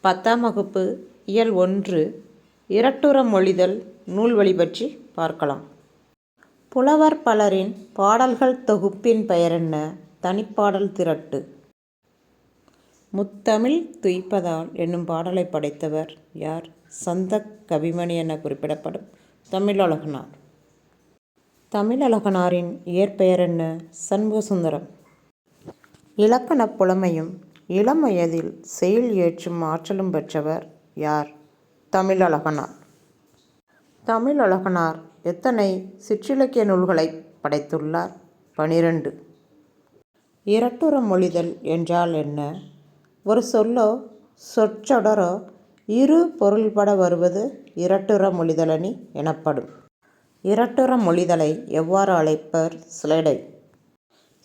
10ஆம் வகுப்பு இயல் 1 இரட்டுற மொழிதல் நூல்வழி பற்றி பார்க்கலாம். புலவர் பலரின் பாடல்கள் தொகுப்பின் பெயரென்ன? தனிப்பாடல் திரட்டு. முத்தமிழ் துய்ப்பதால் என்னும் பாடலை படைத்தவர் யார்? சந்தக் கவிமணி என குறிப்பிடப்படும் தமிழழகனார். தமிழழகனாரின் இயற்பெயர் என்ன? சண்முகசுந்தரம். இலக்கணப் புலமையும் இளம் வயதில் செய்யுள் இயற்றும் ஆற்றலும் பெற்றவர் யார்? தமிழழகனார். தமிழழகனார் எத்தனை சிற்றிலக்கிய நூல்களை படைத்துள்ளார்? 12. இரட்டுற மொழிதல் என்றால் என்ன? ஒரு சொல்லோ சொற்றொடரோ இரு பொருள்பட வருவது இரட்டுற மொழிதலணி எனப்படும். இரட்டுற மொழிதலை எவ்வாறு அழைப்பர்? சிலேடை.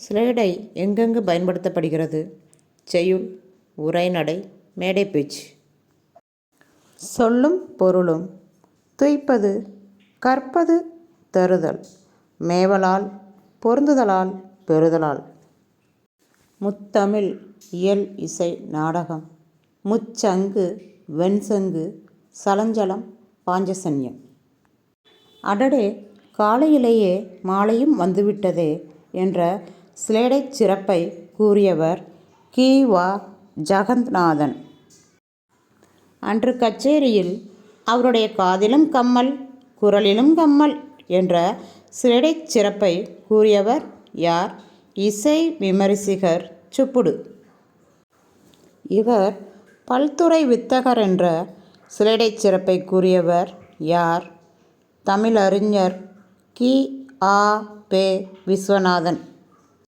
சிலேடை எங்கெங்கு பயன்படுத்தப்படுகிறது? செய்யுள், உரைநடை, மேடைப்பேச்சு. சொல்லும் பொருளும் துய்ப்பது, கற்பது, தருதல், மேவலால், பொருந்துதலால், பெறுதலால். முத்தமிழ் இயல் இசை நாடகம். முச்சங்கு, வெண்சங்கு, சலஞ்சலம், பாஞ்சசன்யம். அடடே, காலையிலேயே மாலையும் வந்துவிட்டதே என்ற சிலேடைச் சிறப்பை கூறியவர் கி. வ. ஜகந்நாதன். அன்று கச்சேரியில் அவருடைய காதிலும் கம்மல், குரலிலும் கம்மல் என்ற சிலேடைச் சிறப்பை கூறியவர் யார்? இசை விமரிசகர் சுப்புடு. இவர் பல்துறை வித்தகர் என்ற சிலேடைச் சிறப்பை கூறியவர் யார்? தமிழறிஞர் கி. ஆ. பெ. விஸ்வநாதன்.